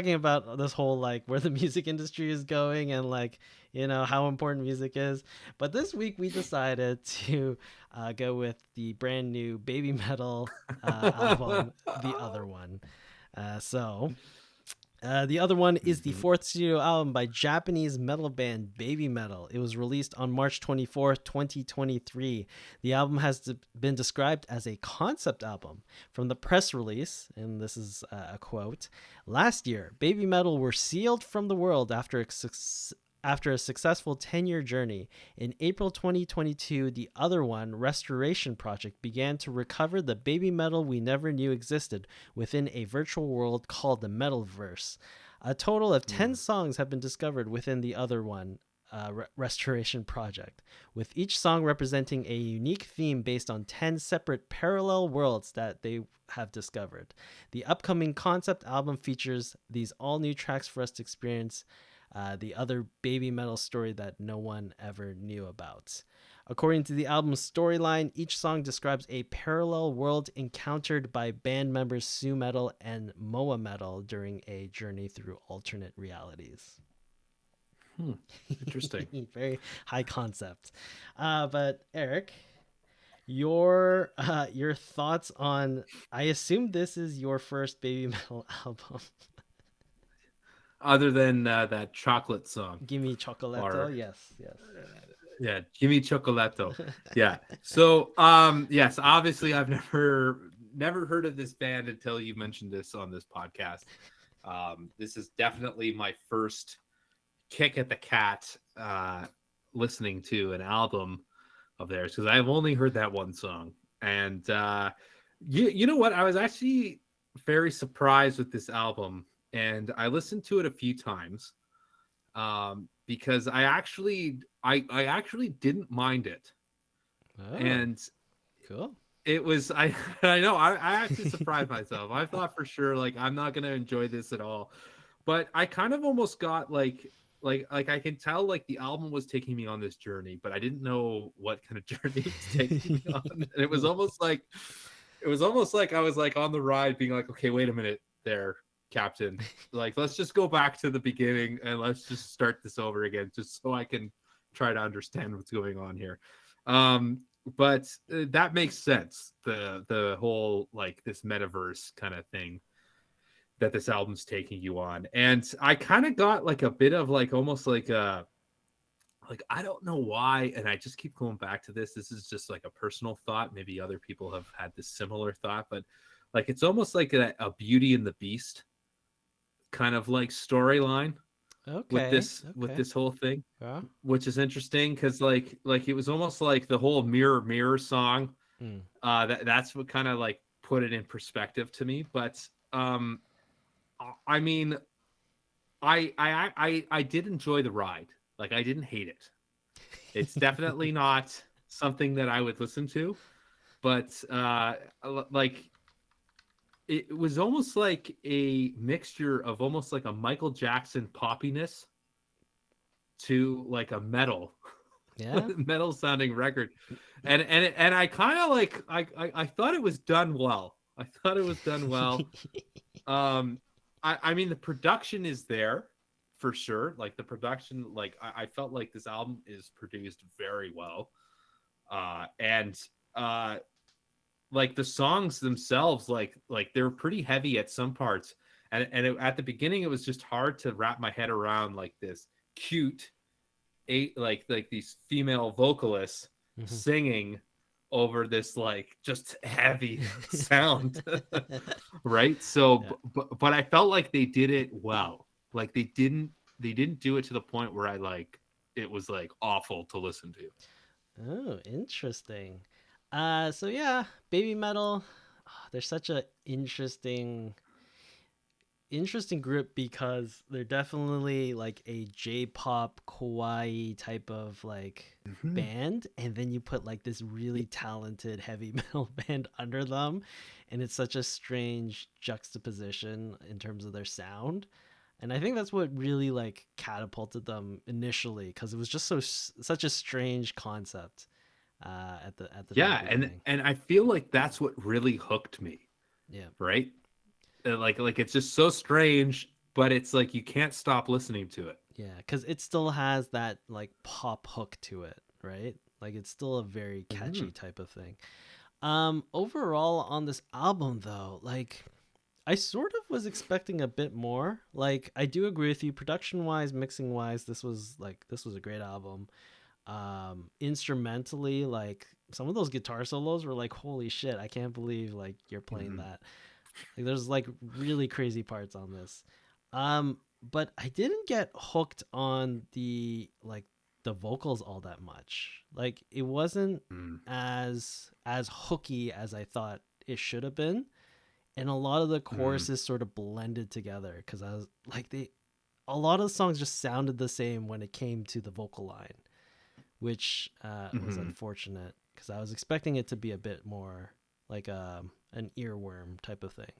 talking about this whole like where the music industry is going and like how important music is. But this week we decided to go with the brand new Baby Metal album, The Other One. The other one is the Mhm. fourth studio album by Japanese metal band Babymetal. It was released on March 24th, 2023. The album has been described as a concept album. From the press release, and this is a quote, last year, Babymetal were sealed from the world after a successful 10-year journey. In April 2022, the Other One restoration project began to recover the baby metal we never knew existed within a virtual world called the Metalverse. A total of 10 Mm. songs have been discovered within the Other One restoration project, with each song representing a unique theme based on 10 separate parallel worlds that they have discovered. The upcoming concept album features these all new tracks for us to experience the other baby metal story that no one ever knew about. According to the album's storyline, each song describes a parallel world encountered by band members Su Metal and Moa Metal during a journey through alternate realities. Hmm. Interesting. Very high concept. But Eric, your thoughts on? I assume this is your first baby metal album. Other than that chocolate song, Gimme Chocolatto. or Yes, yes. yeah, Jimmy Chocolato. Yeah. So, yes, obviously, I've never heard of this band until you mentioned this on this podcast. This is definitely my first kick at the cat, listening to an album of theirs, because I've only heard that one song. And you know what? I was actually very surprised with this album, and I listened to it a few times, because I actually didn't mind it, Oh, and cool. it was I I know I actually surprised myself. I thought for sure like I'm not gonna enjoy this at all, but I kind of almost got like I can tell like the album was taking me on this journey, but I didn't know what kind of journey it was taking me on, and it was almost like I was like on the ride, being like, okay, wait a minute, there, Captain. Like, let's just go back to the beginning and let's just start this over again, just so I can try to understand what's going on here. But that makes sense. The whole like this metaverse kind of thing that this album's taking you on, and I kind of got like a bit of like almost like a like I don't know why, and I just keep going back to this. This is just like a personal thought. Maybe other people have had this similar thought, but like it's almost like a Beauty and the Beast kind of like storyline Okay, with okay. this whole thing, Yeah. which is interesting because like it was almost like the whole mirror mirror song. Mm. That's what kind of like put it in perspective to me. But I mean, I did enjoy the ride. Like I didn't hate it. It's definitely not something that I would listen to, but like it was almost like a mixture of almost like a Michael Jackson poppiness to like a metal Yeah. metal sounding record, and I kind of like I thought it was done well. I thought it was done well. um I mean the production is there for sure. Like the production, like I felt like this album is produced very well. And uh like the songs themselves, like they're pretty heavy at some parts, at the beginning it was just hard to wrap my head around like this cute eight like these female vocalists Mhm. singing over this like just heavy sound. Right, so Yeah. but I felt like they did it well. Like they didn't do it to the point where I like it was like awful to listen to. Oh, interesting. So yeah, baby metal. They're such a interesting group because they're definitely like a J-pop kawaii type of like Mhm. band, and then you put like this really talented heavy metal band under them, and it's such a strange juxtaposition in terms of their sound. And I think that's what really like catapulted them initially because it was just such a strange concept at the very Yeah, beginning. and I feel like that's what really hooked me, Yeah. right? Like it's just so strange, but it's like you can't stop listening to it. Yeah, because it still has that like pop hook to it, right? Like it's still a very catchy Mhm. type of thing. Overall on this album though, like I sort of was expecting a bit more. Like I do agree with you, production wise, mixing wise, this was a great album. Instrumentally, like some of those guitar solos were like, holy shit, I can't believe like you're playing Mhm. that. Like there's like really crazy parts on this. But I didn't get hooked on the vocals all that much. Like it wasn't Mhm. as hooky as I thought it should have been. And a lot of the Mhm. choruses sort of blended together because I was like they a lot of the songs just sounded the same when it came to the vocal line, which was Mhm. unfortunate because I was expecting it to be a bit more like an earworm type of thing.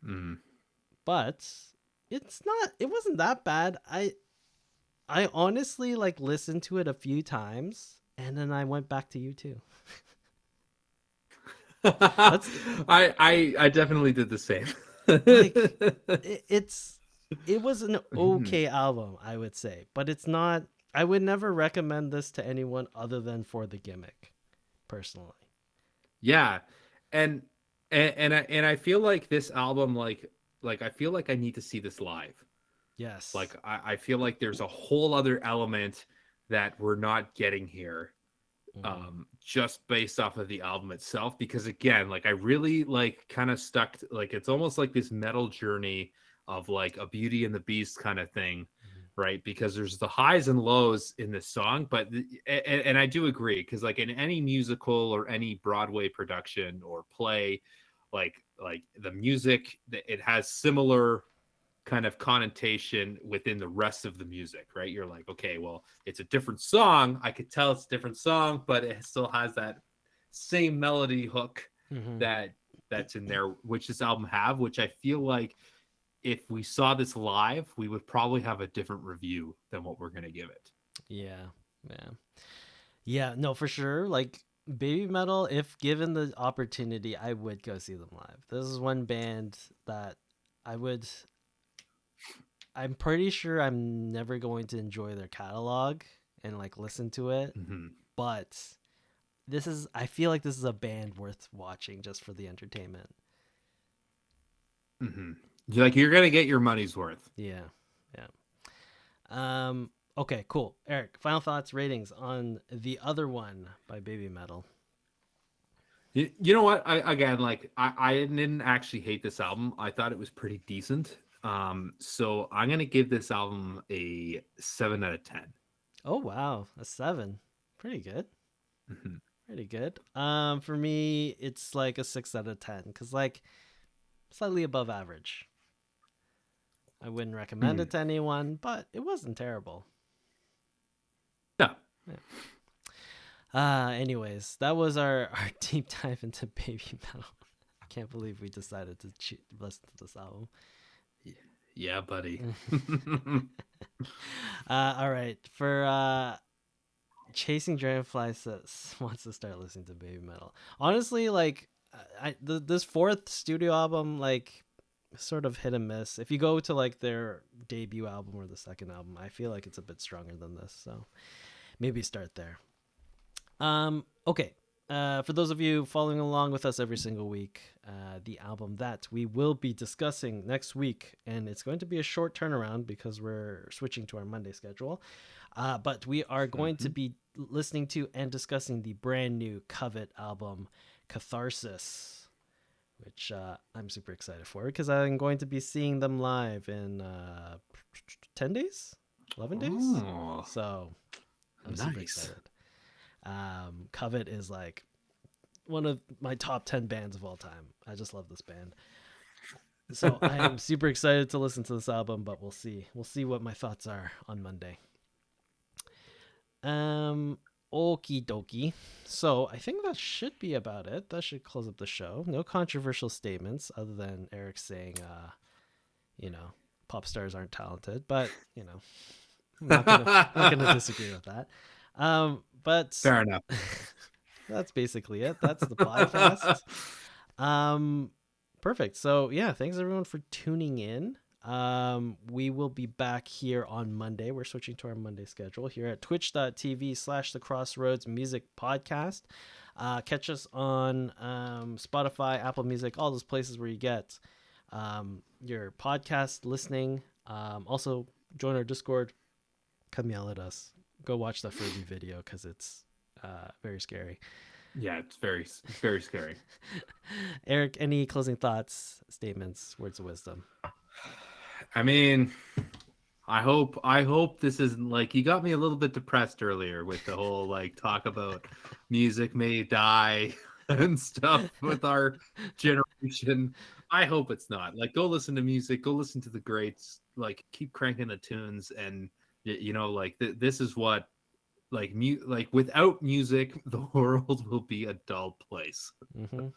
Mhm. But it wasn't that bad. I honestly like listened to it a few times and then I went back to you too. That's I definitely did the same. like it's it was an Mhm. okay album, I would say, but it's not. I would never recommend this to anyone other than for the gimmick, personally. Yeah, and and I feel like this album, like I feel like I need to see this live. Yes. Like I feel like there's a whole other element that we're not getting here, Hmm. just based off of the album itself. Because again, like I really like kind of stuck like it's almost like this metal journey of like a Beauty and the Beast kind of thing, right? Because there's the highs and lows in this song, but and I do agree because like in any musical or any Broadway production or play, like the music, it has similar kind of connotation within the rest of the music, right? You're like, okay, well, it's a different song. I could tell it's a different song, but it still has that same melody hook Hmm. that that's in there, which this album have, which I feel like if we saw this live, we would probably have a different review than what we're gonna give it. Yeah. Yeah. Yeah. No, for sure. Like Baby Metal, if given the opportunity, I would go see them live. This is one band that I would. I'm pretty sure I'm never going to enjoy their catalog and like listen to it, Mm-hmm. but I feel like this is a band worth watching just for the entertainment. Mm-hmm. Like you're gonna get your money's worth. Yeah. Yeah. Okay, cool. Eric, final thoughts, ratings on the other one by Baby Metal. You know what? I again like I didn't actually hate this album. I thought it was pretty decent. So I'm gonna give this album a 7 out of 10. Oh wow, a 7. Pretty good. Mhm. Pretty good. For me, it's like a 6 out of 10 cuz like slightly above average. I wouldn't recommend Mhm. it to anyone, but it wasn't terrible. Yeah. Yeah. Anyways, that was our deep dive into Baby Metal. I can't believe we decided to listen to this album. Yeah, buddy. All right. For Chasing Dragonflies wants to start listening to Baby Metal. Honestly, like this fourth studio album, like sort of hit and miss. If you go to like their debut album or the second album, I feel like it's a bit stronger than this. So maybe start there. Okay. For those of you following along with us every single week, the album that we will be discussing next week, and it's going to be a short turnaround because we're switching to our Monday schedule. But we are going to Mhm. be listening to and discussing the brand new Covet album, Catharsis, which I'm super excited for because I'm going to be seeing them live in 10 days, 11 days. Oh, So I'm super nice. excited. Covet is like one of my top 10 bands of all time. I just love this band. So I am super excited to listen to this album, but we'll see. We'll see what my thoughts are on Monday. Um, Okie dokie. So I think that should be about it. That should close up the show. No controversial statements other than Eric saying, you know, pop stars aren't talented, but I'm not gonna disagree with that. But Fair enough. that's basically it. That's the podcast. Um, Perfect. So yeah, thanks everyone for tuning in. We will be back here on Monday. We're switching to our Monday schedule here at twitch.tv/the Crossroads Music Podcast. Catch us on Spotify, Apple Music, all those places where you get your podcast listening. Also, join our Discord. Come yell at us. Go watch the Furby video because it's very scary. Yeah, it's very scary. Eric, any closing thoughts, statements, words of wisdom? I mean, I hope this isn't like, you got me a little bit depressed earlier with the whole like talk about music may die and stuff with our generation. I hope it's not. Like, go listen to music, go listen to the greats, like keep cranking the tunes, and like this is what, like without music the world will be a dull place. Mm-hmm. Yep.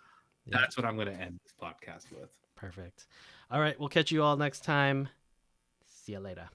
That's what I'm going to end this podcast with. Perfect. All right. We'll catch you all next time. See you later.